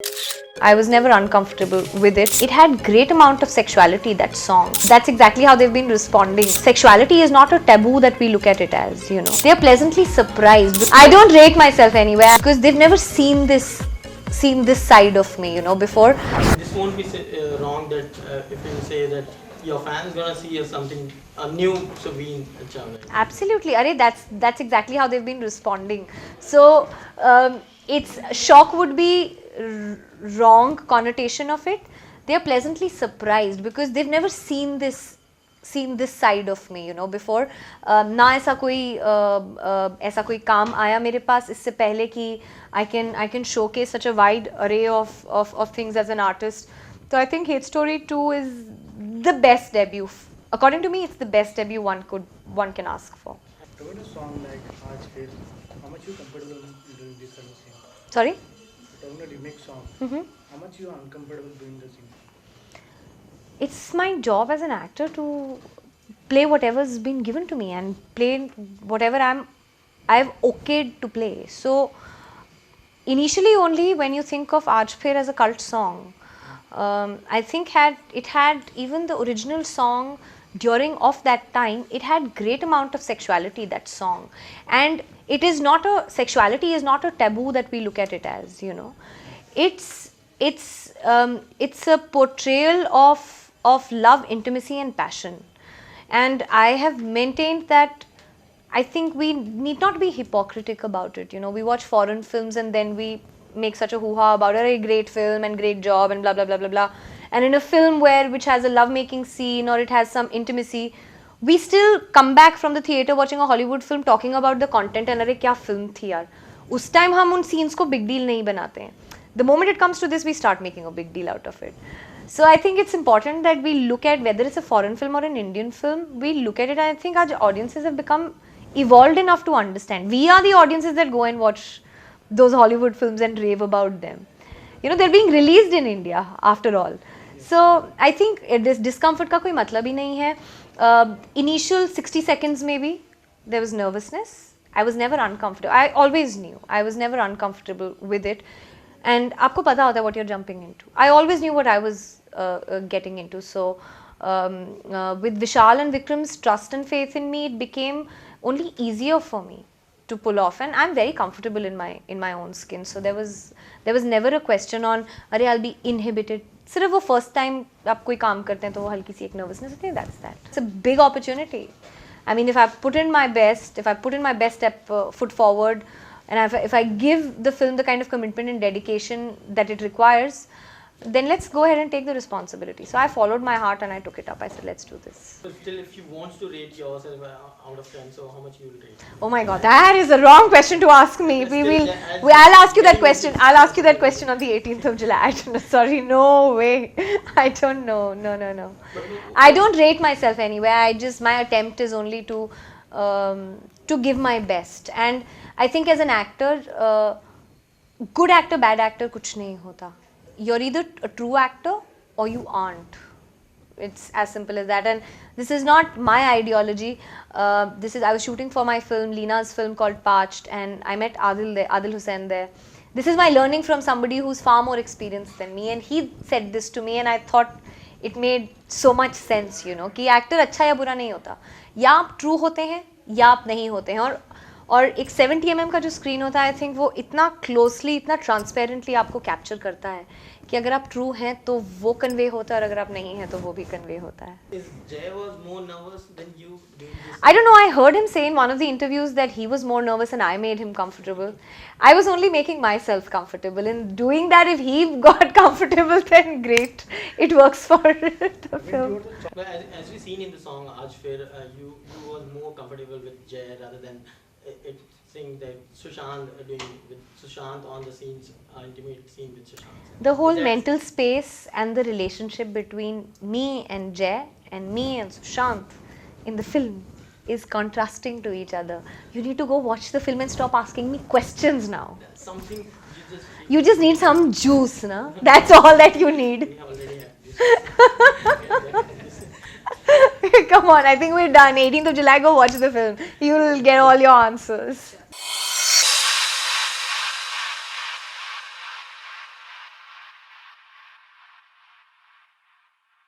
I was never uncomfortable with it. It had great amount of sexuality, that song. That's exactly how they've been responding. Sexuality is not a taboo that we look at it as, you know. They are pleasantly surprised. I don't rate myself anywhere because they've never seen this side of me, you know, before. This won't be wrong that if you say that your fans gonna see something, a new Surveen Chawla. Absolutely, Are, that's exactly how they've been responding. So it's shock would be wrong connotation of it. They are pleasantly surprised because they've never seen this side of me, you know, before. ना ऐसा कोई काम आया मेरे पास इससे पहले कि I can showcase such a wide array of things as an artist. So I think Hate Story 2 is the best debut. According to me, it's the best debut one can ask for. Talking a song like Aaj Phir, how much you comfortable doing this kind of thing? Sorry? Talking a remake song, how much you are uncomfortable doing the thing? It's my job as an actor to play whatever's been given to me and play whatever I've okayed to play. So initially only when you think of Aaj Phir as a cult song, I think it had even the original song during of that time, it had great amount of sexuality, that song. And sexuality is not a taboo that we look at it as, you know. It's a portrayal of love, intimacy and passion. And I have maintained that I think we need not be hypocritical about it. You know, we watch foreign films and then we make such a hoo-ha about a great film and great job and blah blah blah blah blah. And in a film which has a love-making scene or it has some intimacy, we still come back from the theater watching a Hollywood film talking about the content and अरे क्या film थी यार. उस time हम उन scenes को big deal नहीं बनाते हैं. The moment it comes to this, we start making a big deal out of it. So I think it's important that we look at whether it's a foreign film or an Indian film, we look at it, and I think our audiences have become evolved enough to understand. We are the audiences that go and watch those Hollywood films and rave about them. You know, they're being released in India after all. So I think this discomfort का कोई मतलब ही नहीं है. Initial 60 seconds maybe, there was nervousness. I was never uncomfortable. I always knew I was never uncomfortable with it. And आपको पता होता है what you're jumping into. I always knew what I was getting into. So with Vishal and Vikram's trust and faith in me, it became only easier for me to pull off, and I'm very comfortable in my own skin. So there was never a question on अरे I'll be inhibited. सिर्फ वो first time आप कोई काम करते हैं तो वो हल्की सी एक nervousness होती है. That's that. It's a big opportunity. I mean, if I put in my best foot forward, and if I give the film the kind of commitment and dedication that it requires, then let's go ahead and take the responsibility. So I followed my heart and I took it up. I said, let's do this. But still, if you want to rate yourself out of 10, so how much you will rate? Oh my God, that is the wrong question to ask me. I'll ask you that question. I'll ask you that question on the 18th of July. I don't know. Sorry, no way. I don't know. No. I don't rate myself anywhere. My attempt is only to give my best. And I think as an actor, good actor, bad actor, kuch nahi hota. You're either a true actor or you aren't. It's as simple as that. And this is not my ideology. I was shooting for my film, Leena's film called Parched, and I met Adil Hussain there. This is my learning from somebody who's far more experienced than me, and he said this to me, and I thought it made so much sense, you know, कि actor अच्छा या बुरा नहीं होता. या आप true होते हैं या आप नहीं होते हैं. और एक 70 mm का जो स्क्रीन होता है, आई थिंक वो इतना क्लोजली, इतना ट्रांसपेरेंटली आपको कैप्चर करता है कि अगर आप ट्रू हैं तो वो कन्वे होता है और अगर आप नहीं हैं तो वो भी कन्वे होता है. I don't know, I heard him say in one of the interviews that he was more nervous and I made him comfortable. I was only making myself comfortable. In doing that, if he got comfortable, then great. It works for the film. But as we seen in the song Aaj Phir, you were more comfortable with Jay rather than seeing that Sushant doing with Sushant on the scenes, intimate scene with Sushant. The whole mental space and the relationship between me and Jay and me and Sushant in the film is contrasting to each other. You need to go watch the film and stop asking me questions now. That's something you just need some juice, na? That's all that you need. We already have this. Come on, I think we're done. 18th of July, go watch the film. You'll get all your answers.